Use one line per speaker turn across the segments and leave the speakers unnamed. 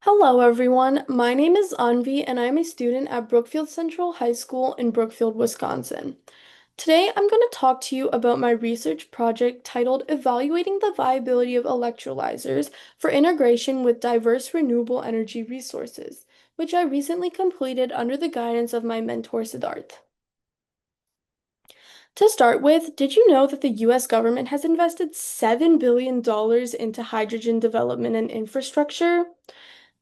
Hello, everyone. My name is Anvi, and I'm a student at Brookfield Central High School in Brookfield, Wisconsin. Today, I'm going to talk to you about my research project titled Evaluating the Viability of Electrolyzers for Integration with Diverse Renewable Energy Resources, which I recently completed under the guidance of my mentor, Siddharth. To start with, did you know that the US government has invested $7 billion into hydrogen development and infrastructure?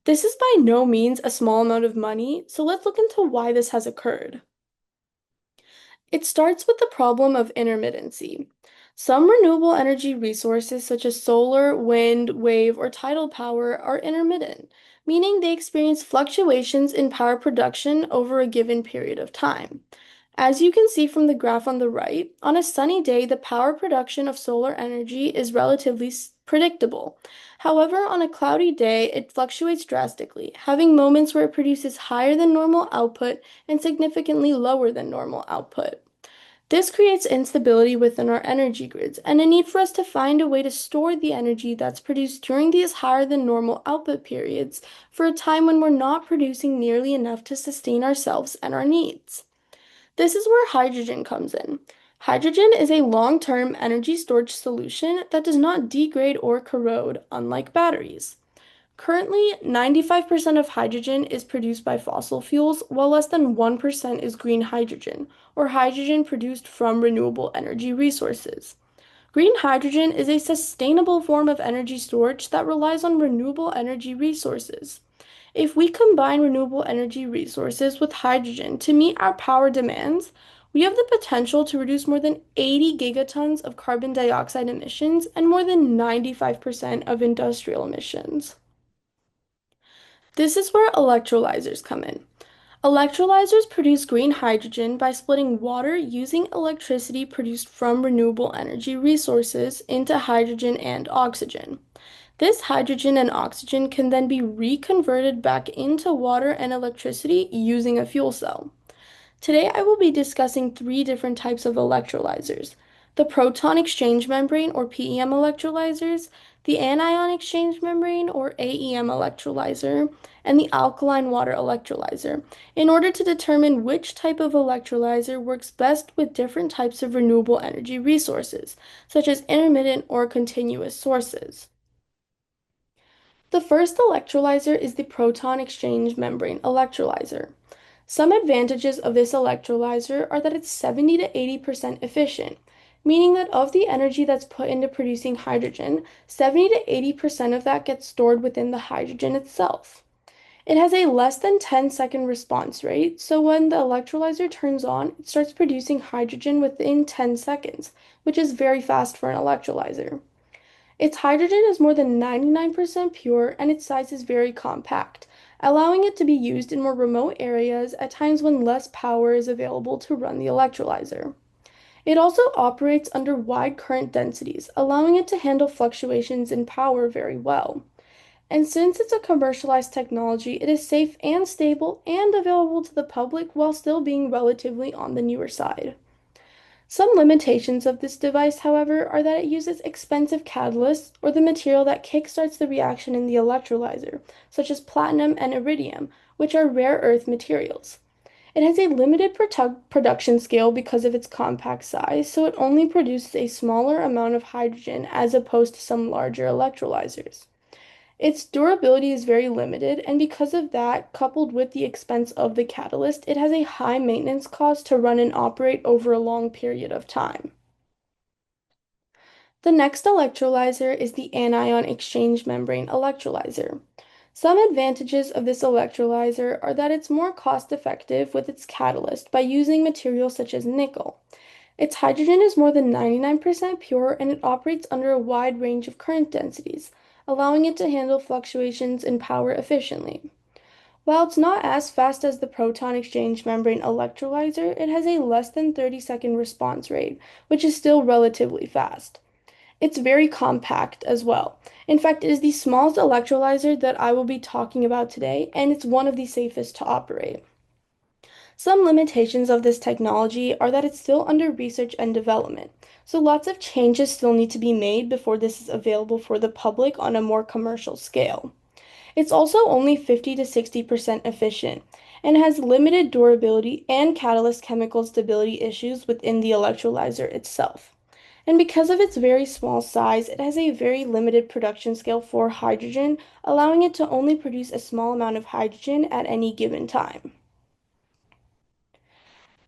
This is by no means a small amount of money, so let's look into why this has occurred. It starts with the problem of intermittency. Some renewable energy resources, such as solar, wind, wave, or tidal power, are intermittent, meaning they experience fluctuations in power production over a given period of time. As you can see from the graph on the right, on a sunny day, the power production of solar energy is relatively predictable. However, on a cloudy day, it fluctuates drastically, having moments where it produces higher than normal output and significantly lower than normal output. This creates instability within our energy grids and a need for us to find a way to store the energy that's produced during these higher than normal output periods for a time when we're not producing nearly enough to sustain ourselves and our needs. This is where hydrogen comes in. Hydrogen is a long-term energy storage solution that does not degrade or corrode, unlike batteries. Currently, 95% of hydrogen is produced by fossil fuels, while less than 1% is green hydrogen, or hydrogen produced from renewable energy resources. Green hydrogen is a sustainable form of energy storage that relies on renewable energy resources. If we combine renewable energy resources with hydrogen to meet our power demands, we have the potential to reduce more than 80 gigatons of carbon dioxide emissions and more than 95% of industrial emissions. This is where electrolyzers come in. Electrolyzers produce green hydrogen by splitting water using electricity produced from renewable energy resources into hydrogen and oxygen. This hydrogen and oxygen can then be reconverted back into water and electricity using a fuel cell. Today, I will be discussing three different types of electrolyzers: the proton exchange membrane or PEM electrolyzers, the anion exchange membrane or AEM electrolyzer, and the alkaline water electrolyzer, in order to determine which type of electrolyzer works best with different types of renewable energy resources, such as intermittent or continuous sources. The first electrolyzer is the proton exchange membrane electrolyzer. Some advantages of this electrolyzer are that it's 70 to 80% efficient, meaning that of the energy that's put into producing hydrogen, 70 to 80% of that gets stored within the hydrogen itself. It has a less than 10-second response rate, so when the electrolyzer turns on, it starts producing hydrogen within 10 seconds, which is very fast for an electrolyzer. Its hydrogen is more than 99% pure and its size is very compact, allowing it to be used in more remote areas at times when less power is available to run the electrolyzer. It also operates under wide current densities, allowing it to handle fluctuations in power very well. And since it's a commercialized technology, it is safe and stable and available to the public while still being relatively on the newer side. Some limitations of this device, however, are that it uses expensive catalysts or the material that kickstarts the reaction in the electrolyzer, such as platinum and iridium, which are rare earth materials. It has a limited production scale because of its compact size, so it only produces a smaller amount of hydrogen as opposed to some larger electrolyzers. Its durability is very limited, and because of that, coupled with the expense of the catalyst, it has a high maintenance cost to run and operate over a long period of time. The next electrolyzer is the anion exchange membrane electrolyzer. Some advantages of this electrolyzer are that it's more cost effective with its catalyst by using materials such as nickel. Its hydrogen is more than 99% pure and it operates under a wide range of current densities, allowing it to handle fluctuations in power efficiently. While it's not as fast as the proton exchange membrane electrolyzer, it has a less than 30-second response rate, which is still relatively fast. It's very compact as well. In fact, it is the smallest electrolyzer that I will be talking about today, and it's one of the safest to operate. Some limitations of this technology are that it's still under research and development, so lots of changes still need to be made before this is available for the public on a more commercial scale. It's also only 50 to 60% efficient and has limited durability and catalyst chemical stability issues within the electrolyzer itself. And because of its very small size, it has a very limited production scale for hydrogen, allowing it to only produce a small amount of hydrogen at any given time.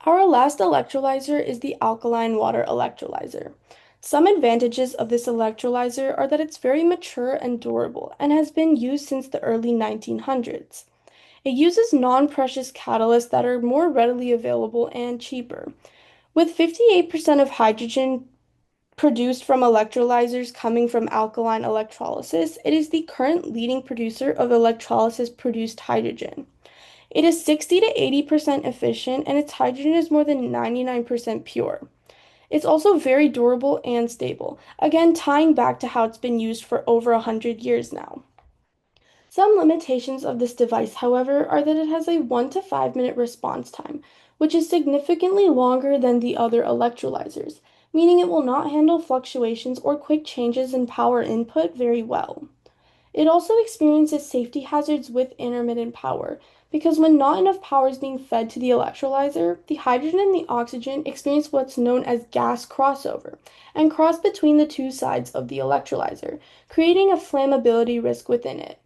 Our last electrolyzer is the alkaline water electrolyzer. Some advantages of this electrolyzer are that it's very mature and durable and has been used since the early 1900s. It uses non-precious catalysts that are more readily available and cheaper. With 58% of hydrogen produced from electrolyzers coming from alkaline electrolysis, it is the current leading producer of electrolysis produced hydrogen. It is 60 to 80% efficient and its hydrogen is more than 99% pure. It's also very durable and stable, again tying back to how it's been used for over 100 years now. Some limitations of this device, however, are that it has a 1 to 5 minute response time, which is significantly longer than the other electrolyzers, meaning it will not handle fluctuations or quick changes in power input very well. It also experiences safety hazards with intermittent power, because when not enough power is being fed to the electrolyzer, the hydrogen and the oxygen experience what's known as gas crossover and cross between the two sides of the electrolyzer, creating a flammability risk within it.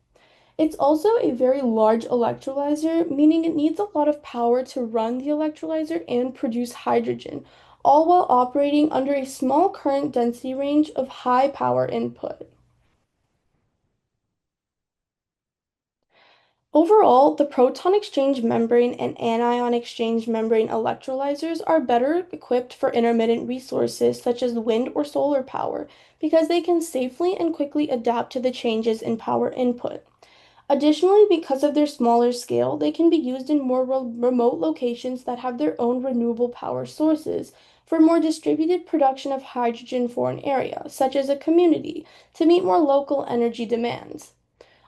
It's also a very large electrolyzer, meaning it needs a lot of power to run the electrolyzer and produce hydrogen, all while operating under a small current density range of high power input. Overall, the proton exchange membrane and anion exchange membrane electrolyzers are better equipped for intermittent resources such as wind or solar power because they can safely and quickly adapt to the changes in power input. Additionally, because of their smaller scale, they can be used in more remote locations that have their own renewable power sources for more distributed production of hydrogen for an area, such as a community, to meet more local energy demands.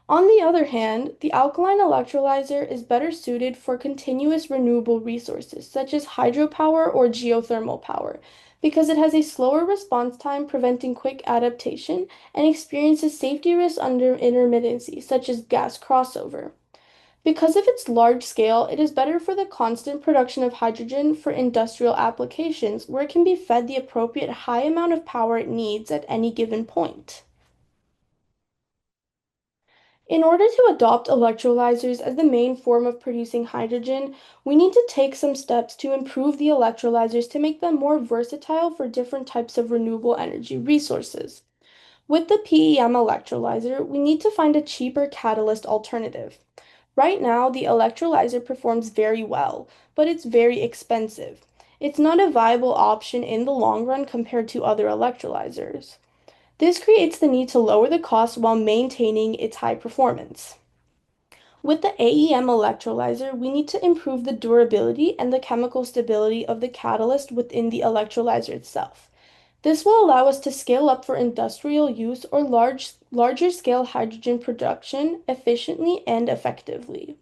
On the other hand, the alkaline electrolyzer is better suited for continuous renewable resources, such as hydropower or geothermal power, because it has a slower response time, preventing quick adaptation, and experiences safety risks under intermittency, such as gas crossover. Because of its large scale, it is better for the constant production of hydrogen for industrial applications, where it can be fed the appropriate high amount of power it needs at any given point. In order to adopt electrolyzers as the main form of producing hydrogen, we need to take some steps to improve the electrolyzers to make them more versatile for different types of renewable energy resources. With the PEM electrolyzer, we need to find a cheaper catalyst alternative. Right now, the electrolyzer performs very well, but it's very expensive. It's not a viable option in the long run compared to other electrolyzers. This creates the need to lower the cost while maintaining its high performance. With the AEM electrolyzer, we need to improve the durability and the chemical stability of the catalyst within the electrolyzer itself. This will allow us to scale up for industrial use or larger scale hydrogen production efficiently and effectively.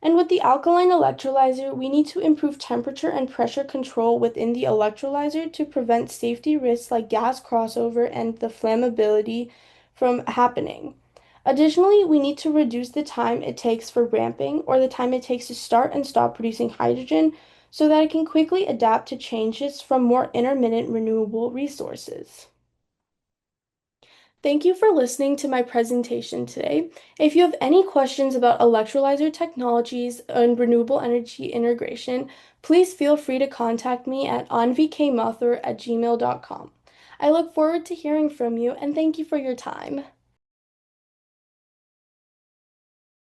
And with the alkaline electrolyzer, we need to improve temperature and pressure control within the electrolyzer to prevent safety risks like gas crossover and the flammability from happening. Additionally, we need to reduce the time it takes for ramping or the time it takes to start and stop producing hydrogen so that it can quickly adapt to changes from more intermittent renewable resources. Thank you for listening to my presentation today. If you have any questions about electrolyzer technologies and renewable energy integration, please feel free to contact me at anvikmathur@gmail.com. I look forward to hearing from you and thank you for your time.